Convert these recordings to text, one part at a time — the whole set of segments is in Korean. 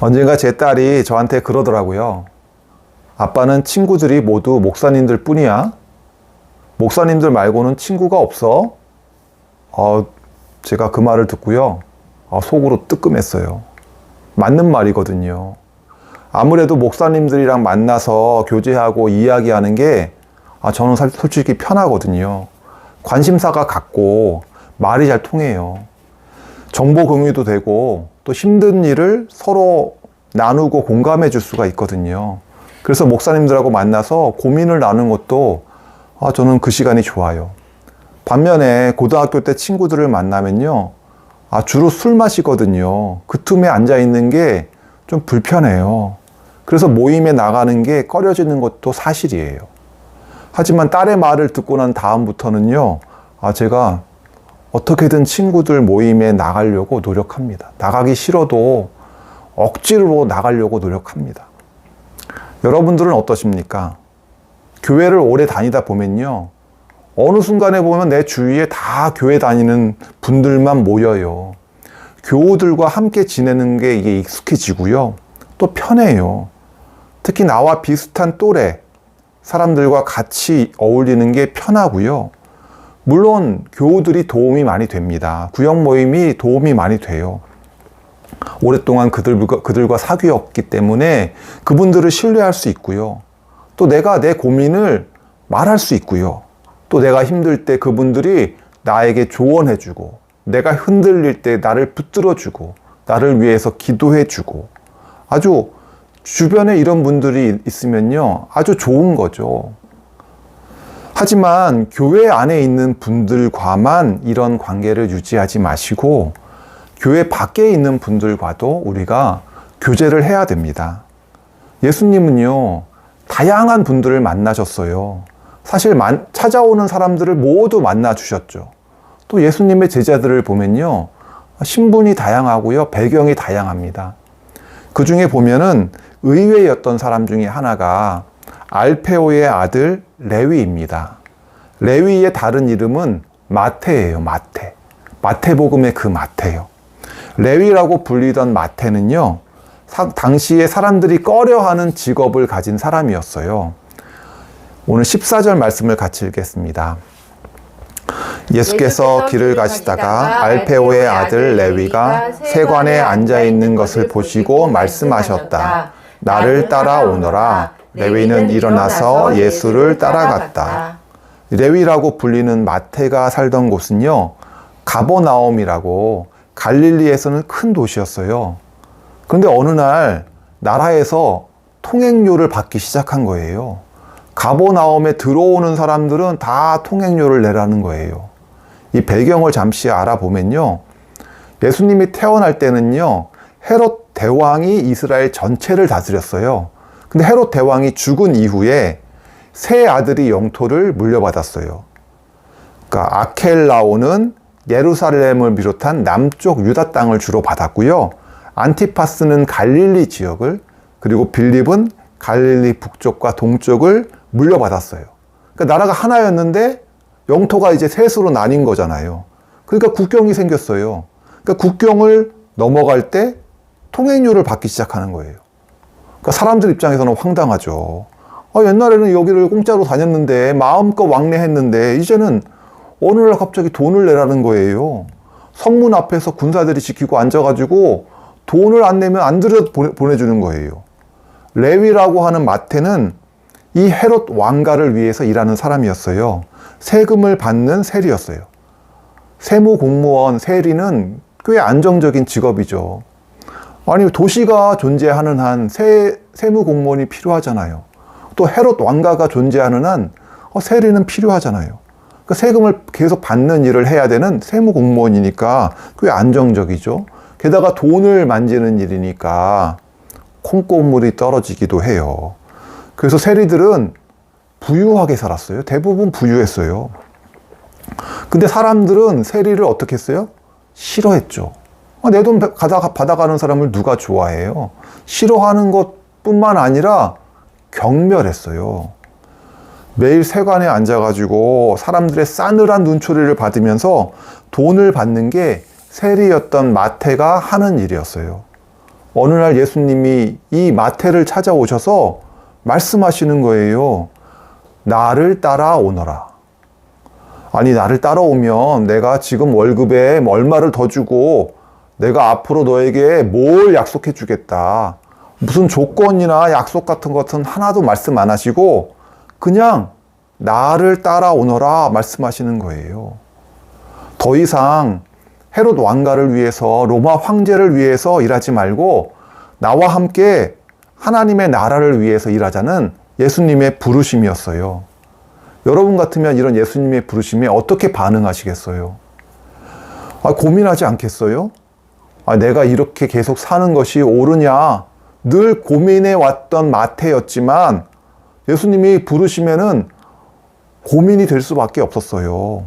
언젠가 제 딸이 저한테 그러더라고요. 아빠는 친구들이 모두 목사님들 뿐이야? 목사님들 말고는 친구가 없어? 제가 그 말을 듣고요. 속으로 뜨끔했어요. 맞는 말이거든요. 아무래도 목사님들이랑 만나서 교제하고 이야기하는 게 저는 솔직히 편하거든요. 관심사가 같고 말이 잘 통해요. 정보 공유도 되고 또 힘든 일을 서로 나누고 공감해 줄 수가 있거든요. 그래서 목사님들하고 만나서 고민을 나누는 것도 저는 그 시간이 좋아요. 반면에 고등학교 때 친구들을 만나면요. 주로 술 마시거든요. 그 틈에 앉아 있는 게 좀 불편해요. 그래서 모임에 나가는 게 꺼려지는 것도 사실이에요. 하지만 딸의 말을 듣고 난 다음부터는요. 제가 어떻게든 친구들 모임에 나가려고 노력합니다. 나가기 싫어도 억지로 나가려고 노력합니다. 여러분들은 어떠십니까? 교회를 오래 다니다 보면요. 어느 순간에 보면 내 주위에 다 교회 다니는 분들만 모여요. 교우들과 함께 지내는 게 이게 익숙해지고요. 또 편해요. 특히 나와 비슷한 또래 사람들과 같이 어울리는 게 편하고요. 물론 교우들이 도움이 많이 됩니다. 구역 모임이 도움이 많이 돼요. 오랫동안 그들과 사귀었기 때문에 그분들을 신뢰할 수 있고요. 또 내가 내 고민을 말할 수 있고요. 또 내가 힘들 때 그분들이 나에게 조언해주고 내가 흔들릴 때 나를 붙들어주고 나를 위해서 기도해주고 아주 주변에 이런 분들이 있으면요. 아주 좋은 거죠. 하지만 교회 안에 있는 분들과만 이런 관계를 유지하지 마시고 교회 밖에 있는 분들과도 우리가 교제를 해야 됩니다. 예수님은요, 다양한 분들을 만나셨어요. 사실 찾아오는 사람들을 모두 만나주셨죠. 또 예수님의 제자들을 보면요, 신분이 다양하고요, 배경이 다양합니다. 그 중에 보면은 의외였던 사람 중에 하나가 알페오의 아들 레위입니다. 레위의 다른 이름은 마태예요, 마태. 마태복음의 그 마태요. 레위라고 불리던 마태는요, 당시에 사람들이 꺼려하는 직업을 가진 사람이었어요. 오늘 14절 말씀을 같이 읽겠습니다. 예수께서 길을 가시다가 알페오의 아들 레위가 세관에 앉아 있는 것을 보시고 말씀하셨다. 나를 따라오너라. 레위는 일어나서 예수를 따라갔다. 레위라고 불리는 마태가 살던 곳은요, 가버나움이라고 갈릴리에서는 큰 도시였어요. 그런데 어느 날 나라에서 통행료를 받기 시작한 거예요. 가버나움에 들어오는 사람들은 다 통행료를 내라는 거예요. 이 배경을 잠시 알아보면요. 예수님이 태어날 때는요. 헤롯 대왕이 이스라엘 전체를 다스렸어요. 근데 헤롯 대왕이 죽은 이후에 세 아들이 영토를 물려받았어요. 그러니까 아켈라오는 예루살렘을 비롯한 남쪽 유다 땅을 주로 받았고요. 안티파스는 갈릴리 지역을, 그리고 빌립은 갈릴리 북쪽과 동쪽을 물려받았어요. 그러니까 나라가 하나였는데 영토가 이제 셋으로 나뉜 거잖아요. 그러니까 국경이 생겼어요. 그러니까 국경을 넘어갈 때 통행료를 받기 시작하는 거예요. 그러니까 사람들 입장에서는 황당하죠. 옛날에는 여기를 공짜로 다녔는데 마음껏 왕래했는데 이제는 어느 날 갑자기 돈을 내라는 거예요. 성문 앞에서 군사들이 지키고 앉아가지고 돈을 안 내면 안 들여 보내주는 거예요. 레위라고 하는 마태는 이 헤롯 왕가를 위해서 일하는 사람이었어요. 세금을 받는 세리였어요. 세무공무원, 세리는 꽤 안정적인 직업이죠. 아니, 도시가 존재하는 한 세무공무원이 필요하잖아요. 또 헤롯 왕가가 존재하는 한 세리는 필요하잖아요. 그러니까 세금을 계속 받는 일을 해야 되는 세무공무원이니까 꽤 안정적이죠. 게다가 돈을 만지는 일이니까 콩고물이 떨어지기도 해요. 그래서 세리들은 부유하게 살았어요. 대부분 부유했어요. 근데 사람들은 세리를 어떻게 했어요? 싫어했죠. 내 돈 받아가는 사람을 누가 좋아해요? 싫어하는 것뿐만 아니라 경멸했어요. 매일 세관에 앉아가지고 사람들의 싸늘한 눈초리를 받으면서 돈을 받는 게 세리였던 마태가 하는 일이었어요. 어느 날 예수님이 이 마태를 찾아오셔서 말씀하시는 거예요. 나를 따라오너라. 아니, 나를 따라오면 내가 지금 월급에 얼마를 더 주고 내가 앞으로 너에게 뭘 약속해 주겠다. 무슨 조건이나 약속 같은 것은 하나도 말씀 안 하시고 그냥 나를 따라오너라 말씀하시는 거예요. 더 이상 헤롯 왕가를 위해서, 로마 황제를 위해서 일하지 말고 나와 함께 하나님의 나라를 위해서 일하자는 예수님의 부르심이었어요. 여러분 같으면 이런 예수님의 부르심에 어떻게 반응하시겠어요? 고민하지 않겠어요? 내가 이렇게 계속 사는 것이 옳으냐? 늘 고민해 왔던 마태였지만 예수님이 부르시면은 고민이 될 수밖에 없었어요.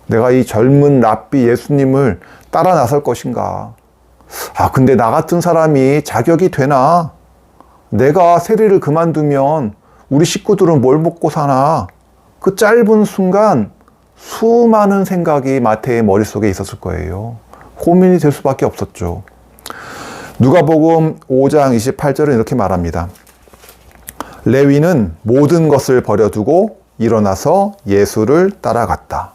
내가 이 젊은 랍비 예수님을 따라 나설 것인가? 근데 나 같은 사람이 자격이 되나? 내가 세리를 그만두면 우리 식구들은 뭘 먹고 사나? 그 짧은 순간 수많은 생각이 마태의 머릿속에 있었을 거예요. 고민이 될 수밖에 없었죠. 누가복음 5장 28절은 이렇게 말합니다. 레위는 모든 것을 버려두고 일어나서 예수를 따라갔다.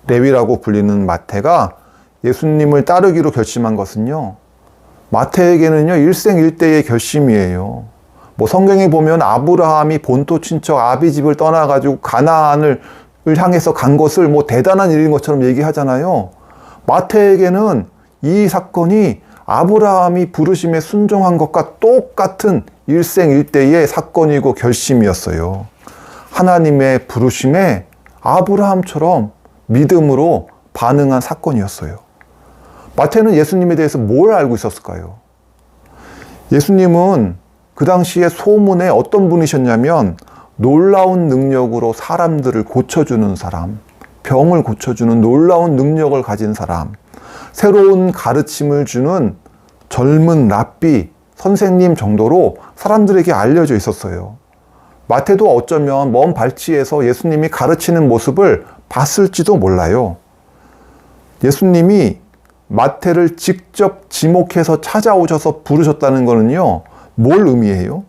레위라고 불리는 마태가 예수님을 따르기로 결심한 것은요, 마태에게는요 일생일대의 결심이에요. 성경에 보면 아브라함이 본토 친척 아비 집을 떠나가지고 가나안을 향해서 간 것을 대단한 일인 것처럼 얘기하잖아요. 마태에게는 이 사건이 아브라함이 부르심에 순종한 것과 똑같은 일생일대의 사건이고 결심이었어요. 하나님의 부르심에 아브라함처럼 믿음으로 반응한 사건이었어요. 마태는 예수님에 대해서 뭘 알고 있었을까요? 예수님은 그 당시에 소문에 어떤 분이셨냐면 놀라운 능력으로 사람들을 고쳐주는 사람, 병을 고쳐주는 놀라운 능력을 가진 사람, 새로운 가르침을 주는 젊은 랍비, 선생님 정도로 사람들에게 알려져 있었어요. 마태도 어쩌면 먼 발치에서 예수님이 가르치는 모습을 봤을지도 몰라요. 예수님이 마태를 직접 지목해서 찾아오셔서 부르셨다는 거는요, 뭘 의미해요?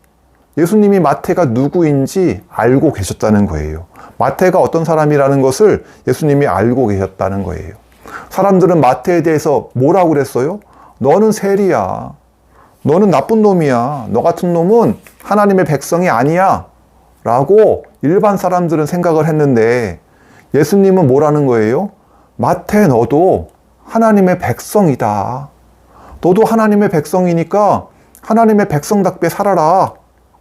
예수님이 마태가 누구인지 알고 계셨다는 거예요. 마태가 어떤 사람이라는 것을 예수님이 알고 계셨다는 거예요. 사람들은 마태에 대해서 뭐라고 그랬어요? 너는 세리야. 너는 나쁜 놈이야. 너 같은 놈은 하나님의 백성이 아니야. 라고 일반 사람들은 생각을 했는데 예수님은 뭐라는 거예요? 마태, 너도 하나님의 백성이다. 너도 하나님의 백성이니까 하나님의 백성답게 살아라.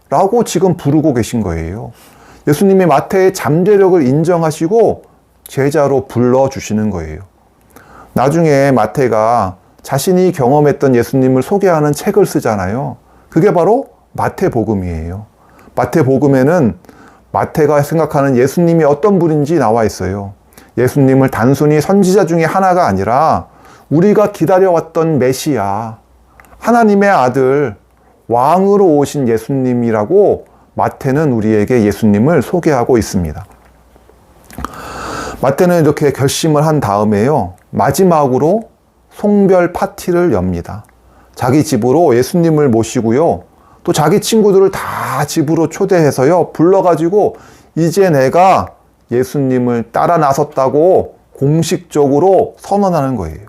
라고 지금 부르고 계신 거예요. 예수님이 마태의 잠재력을 인정하시고 제자로 불러주시는 거예요. 나중에 마태가 자신이 경험했던 예수님을 소개하는 책을 쓰잖아요. 그게 바로 마태복음이에요. 마태복음에는 마태가 생각하는 예수님이 어떤 분인지 나와 있어요. 예수님을 단순히 선지자 중에 하나가 아니라 우리가 기다려왔던 메시아, 하나님의 아들, 왕으로 오신 예수님이라고 마태는 우리에게 예수님을 소개하고 있습니다. 마태는 이렇게 결심을 한 다음에요, 마지막으로 송별 파티를 엽니다. 자기 집으로 예수님을 모시고요, 또 자기 친구들을 다 집으로 초대해서요, 불러가지고 이제 내가 예수님을 따라 나섰다고 공식적으로 선언하는 거예요.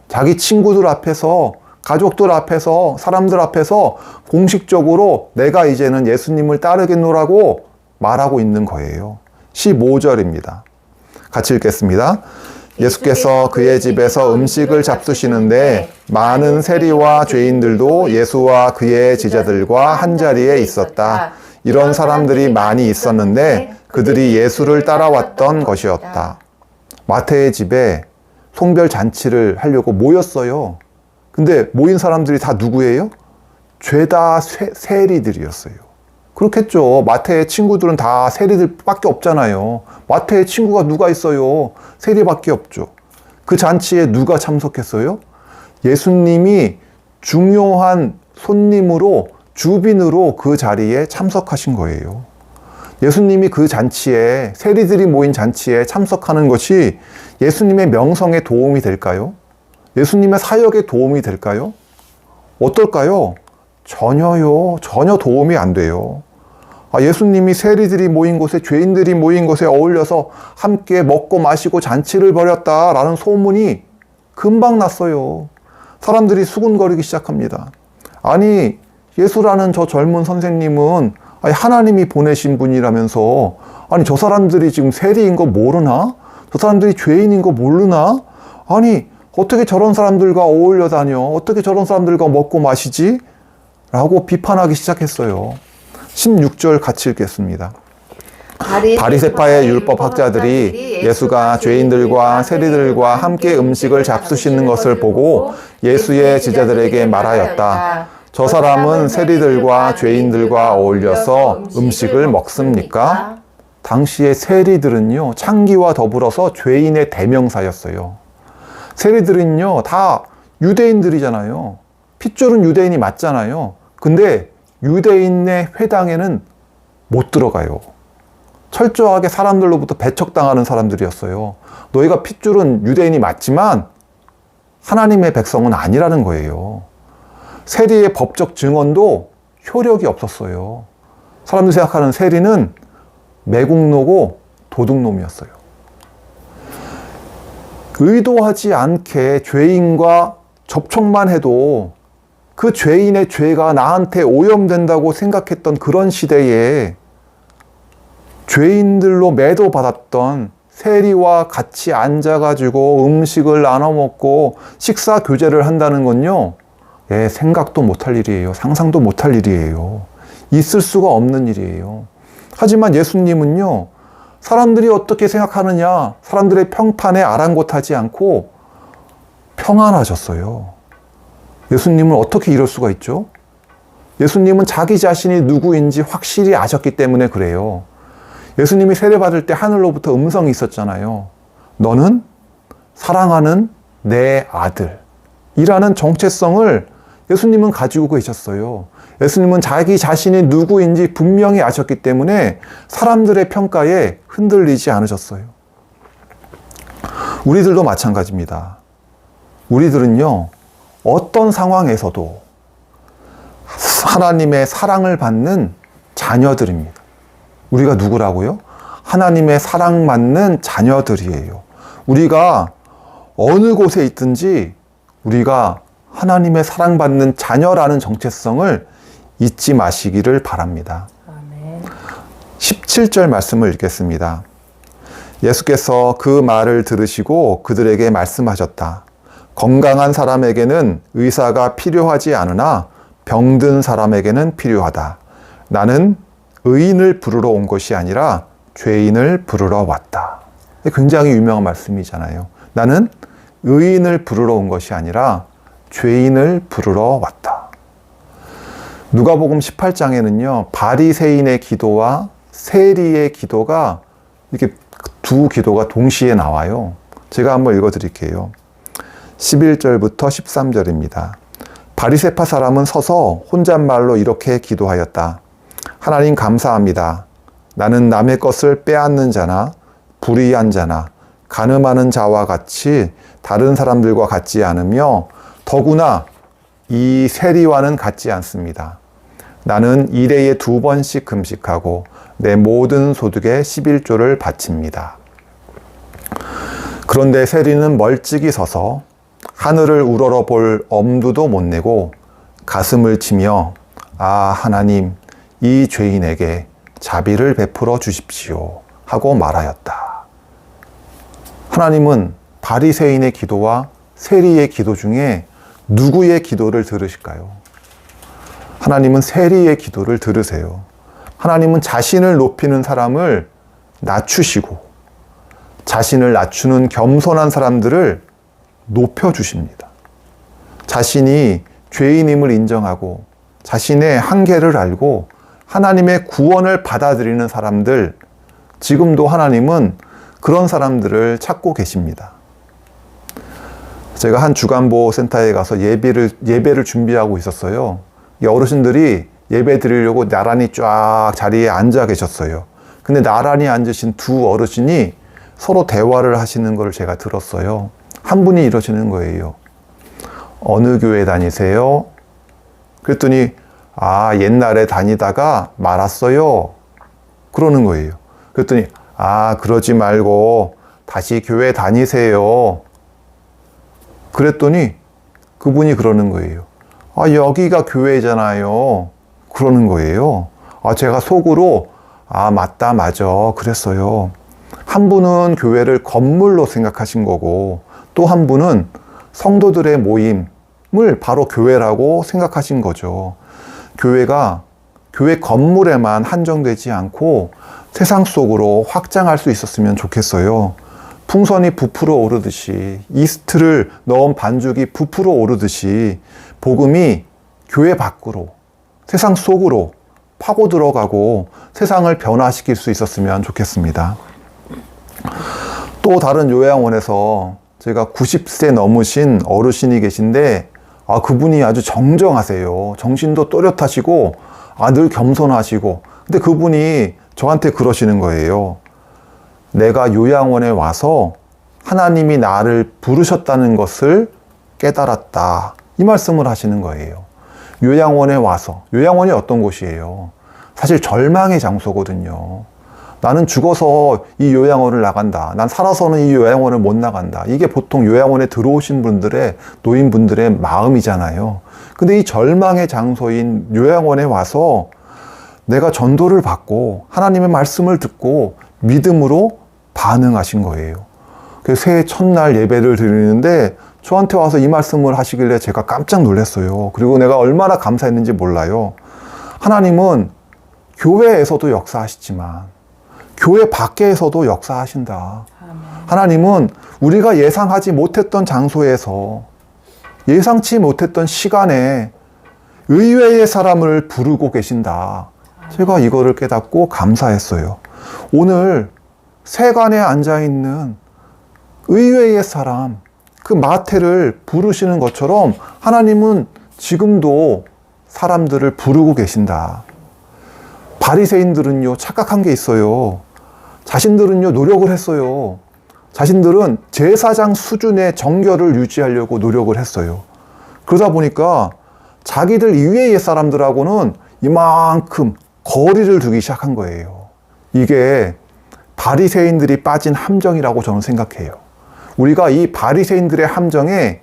자기 친구들 앞에서, 가족들 앞에서, 사람들 앞에서 공식적으로 내가 이제는 예수님을 따르겠노라고 말하고 있는 거예요. 15절입니다. 같이 읽겠습니다. 예수께서 그의 집에서 음식을 잡수시는데 많은 세리와 죄인들도 예수와 그의 제자들과 한자리에 있었다. 이런 사람들이 많이 있었는데 그들이 예수를 따라왔던 것이었다. 마태의 집에 송별 잔치를 하려고 모였어요. 근데 모인 사람들이 다 누구예요? 죄다 세리들이었어요. 그렇겠죠. 마태의 친구들은 다 세리들밖에 없잖아요. 마태의 친구가 누가 있어요? 세리밖에 없죠. 그 잔치에 누가 참석했어요? 예수님이 중요한 손님으로, 주빈으로 그 자리에 참석하신 거예요. 예수님이 그 잔치에, 세리들이 모인 잔치에 참석하는 것이 예수님의 명성에 도움이 될까요? 예수님의 사역에 도움이 될까요? 어떨까요? 전혀요. 전혀 도움이 안 돼요. 예수님이 세리들이 모인 곳에, 죄인들이 모인 곳에 어울려서 함께 먹고 마시고 잔치를 벌였다라는 소문이 금방 났어요. 사람들이 수군거리기 시작합니다. 아니, 예수라는 저 젊은 선생님은 하나님이 보내신 분이라면서, 아니, 저 사람들이 지금 세리인 거 모르나? 저 사람들이 죄인인 거 모르나? 아니, 어떻게 저런 사람들과 어울려 다녀? 어떻게 저런 사람들과 먹고 마시지? 라고 비판하기 시작했어요. 16절 같이 읽겠습니다. 바리새파의 율법학자들이 예수가 죄인들과 세리들과 함께 음식을 잡수시는 것을 보고 예수의 제자들에게 말하였다. 저 사람은 세리들과 죄인들과 어울려서 음식을 먹습니까? 당시의 세리들은요, 창기와 더불어서 죄인의 대명사였어요. 세리들은요, 다 유대인들이잖아요. 핏줄은 유대인이 맞잖아요. 근데 유대인의 회당에는 못 들어가요. 철저하게 사람들로부터 배척당하는 사람들이었어요. 너희가 핏줄은 유대인이 맞지만 하나님의 백성은 아니라는 거예요. 세리의 법적 증언도 효력이 없었어요. 사람들이 생각하는 세리는 매국노고 도둑놈이었어요. 의도하지 않게 죄인과 접촉만 해도 그 죄인의 죄가 나한테 오염된다고 생각했던 그런 시대에 죄인들로 매도받았던 세리와 같이 앉아가지고 음식을 나눠 먹고 식사 교제를 한다는 건요, 생각도 못할 일이에요. 상상도 못할 일이에요. 있을 수가 없는 일이에요. 하지만 예수님은요, 사람들이 어떻게 생각하느냐, 사람들의 평판에 아랑곳하지 않고 평안하셨어요. 예수님은 어떻게 이럴 수가 있죠? 예수님은 자기 자신이 누구인지 확실히 아셨기 때문에 그래요. 예수님이 세례받을 때 하늘로부터 음성이 있었잖아요. 너는 사랑하는 내 아들이라는 정체성을 예수님은 가지고 계셨어요. 예수님은 자기 자신이 누구인지 분명히 아셨기 때문에 사람들의 평가에 흔들리지 않으셨어요. 우리들도 마찬가지입니다. 우리들은요, 어떤 상황에서도 하나님의 사랑을 받는 자녀들입니다. 우리가 누구라고요? 하나님의 사랑받는 자녀들이에요. 우리가 어느 곳에 있든지 우리가 하나님의 사랑받는 자녀라는 정체성을 잊지 마시기를 바랍니다. 아멘. 17절 말씀을 읽겠습니다. 예수께서 그 말을 들으시고 그들에게 말씀하셨다. 건강한 사람에게는 의사가 필요하지 않으나 병든 사람에게는 필요하다. 나는 의인을 부르러 온 것이 아니라 죄인을 부르러 왔다. 굉장히 유명한 말씀이잖아요. 나는 의인을 부르러 온 것이 아니라 죄인을 부르러 왔다. 누가복음 18장에는요, 바리새인의 기도와 세리의 기도가 이렇게 두 기도가 동시에 나와요. 제가 한번 읽어드릴게요. 11절부터 13절입니다. 바리새파 사람은 서서 혼잣말로 이렇게 기도하였다. 하나님 감사합니다. 나는 남의 것을 빼앗는 자나 불의한 자나 간음하는 자와 같이 다른 사람들과 같지 않으며 더구나 이 세리와는 같지 않습니다. 나는 일해에 2번씩 금식하고 내 모든 소득의 11조를 바칩니다. 그런데 세리는 멀찍이 서서 하늘을 우러러볼 엄두도 못 내고 가슴을 치며 아 하나님 이 죄인에게 자비를 베풀어 주십시오 하고 말하였다. 하나님은 바리새인의 기도와 세리의 기도 중에 누구의 기도를 들으실까요? 하나님은 세리의 기도를 들으세요. 하나님은 자신을 높이는 사람을 낮추시고 자신을 낮추는 겸손한 사람들을 높여주십니다. 자신이 죄인임을 인정하고 자신의 한계를 알고 하나님의 구원을 받아들이는 사람들, 지금도 하나님은 그런 사람들을 찾고 계십니다. 제가 한 주간보호센터에 가서 예배를 준비하고 있었어요. 이 어르신들이 예배 드리려고 나란히 쫙 자리에 앉아 계셨어요. 근데 나란히 앉으신 두 어르신이 서로 대화를 하시는 걸 제가 들었어요. 한 분이 이러시는 거예요. 어느 교회 다니세요? 그랬더니 옛날에 다니다가 말았어요. 그러는 거예요. 그랬더니 그러지 말고 다시 교회 다니세요. 그랬더니 그분이 그러는 거예요. 여기가 교회잖아요. 그러는 거예요. 제가 속으로 맞다 맞아 그랬어요. 한 분은 교회를 건물로 생각하신 거고 또 한 분은 성도들의 모임을 바로 교회라고 생각하신 거죠. 교회가 교회 건물에만 한정되지 않고 세상 속으로 확장할 수 있었으면 좋겠어요. 풍선이 부풀어 오르듯이, 이스트를 넣은 반죽이 부풀어 오르듯이 복음이 교회 밖으로, 세상 속으로 파고 들어가고 세상을 변화시킬 수 있었으면 좋겠습니다. 또 다른 요양원에서 제가 90세 넘으신 어르신이 계신데 그분이 아주 정정하세요. 정신도 또렷하시고 늘 겸손하시고, 근데 그분이 저한테 그러시는 거예요. 내가 요양원에 와서 하나님이 나를 부르셨다는 것을 깨달았다. 이 말씀을 하시는 거예요. 요양원에 와서, 요양원이 어떤 곳이에요? 사실 절망의 장소거든요. 나는 죽어서 이 요양원을 나간다. 난 살아서는 이 요양원을 못 나간다. 이게 보통 요양원에 들어오신 분들의, 노인분들의 마음이잖아요. 근데 이 절망의 장소인 요양원에 와서 내가 전도를 받고 하나님의 말씀을 듣고 믿음으로 반응하신 거예요. 그래서 새해 첫날 예배를 드리는데 저한테 와서 이 말씀을 하시길래 제가 깜짝 놀랐어요. 그리고 내가 얼마나 감사했는지 몰라요. 하나님은 교회에서도 역사하시지만 교회 밖에서도 역사하신다. 하나님은 우리가 예상하지 못했던 장소에서, 예상치 못했던 시간에 의외의 사람을 부르고 계신다. 제가 이거를 깨닫고 감사했어요. 오늘 세간에 앉아있는 의외의 사람, 그 마태를 부르시는 것처럼 하나님은 지금도 사람들을 부르고 계신다. 바리새인들은요, 착각한 게 있어요. 자신들은요, 노력을 했어요. 자신들은 제사장 수준의 정결을 유지하려고 노력을 했어요. 그러다 보니까 자기들 이외의 사람들하고는 이만큼 거리를 두기 시작한 거예요. 이게 바리새인들이 빠진 함정이라고 저는 생각해요. 우리가 이 바리새인들의 함정에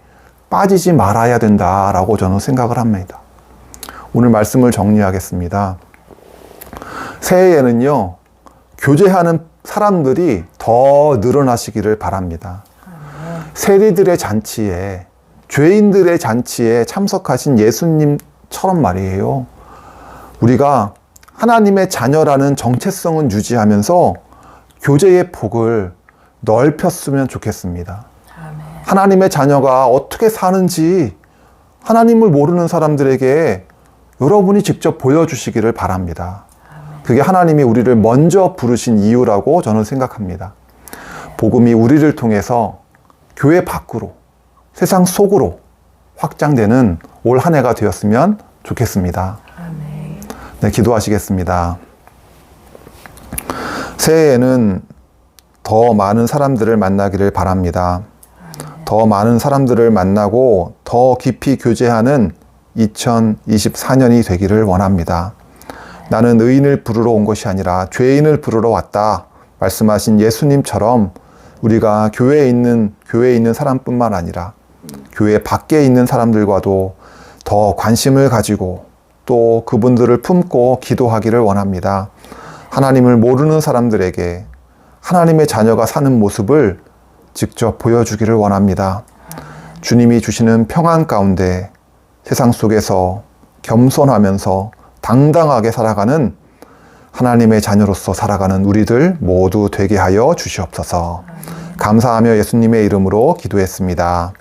빠지지 말아야 된다라고 저는 생각을 합니다. 오늘 말씀을 정리하겠습니다. 새해에는요, 교제하는 사람들이 더 늘어나시기를 바랍니다. 세리들의 잔치에, 죄인들의 잔치에 참석하신 예수님처럼 말이에요. 우리가 하나님의 자녀라는 정체성은 유지하면서 교제의 폭을 넓혔으면 좋겠습니다. 하나님의 자녀가 어떻게 사는지 하나님을 모르는 사람들에게 여러분이 직접 보여주시기를 바랍니다. 그게 하나님이 우리를 먼저 부르신 이유라고 저는 생각합니다. 복음이 우리를 통해서 교회 밖으로, 세상 속으로 확장되는 올 한 해가 되었으면 좋겠습니다. 네, 기도하시겠습니다. 새해에는 더 많은 사람들을 만나기를 바랍니다. 더 많은 사람들을 만나고 더 깊이 교제하는 2024년이 되기를 원합니다. 나는 의인을 부르러 온 것이 아니라 죄인을 부르러 왔다 말씀하신 예수님처럼 우리가 교회에 있는 사람뿐만 아니라 교회 밖에 있는 사람들과도 더 관심을 가지고 또 그분들을 품고 기도하기를 원합니다. 하나님을 모르는 사람들에게 하나님의 자녀가 사는 모습을 직접 보여주기를 원합니다. 주님이 주시는 평안 가운데 세상 속에서 겸손하면서 당당하게 살아가는 하나님의 자녀로서 살아가는 우리들 모두 되게 하여 주시옵소서. 감사하며 예수님의 이름으로 기도했습니다.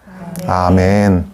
아멘.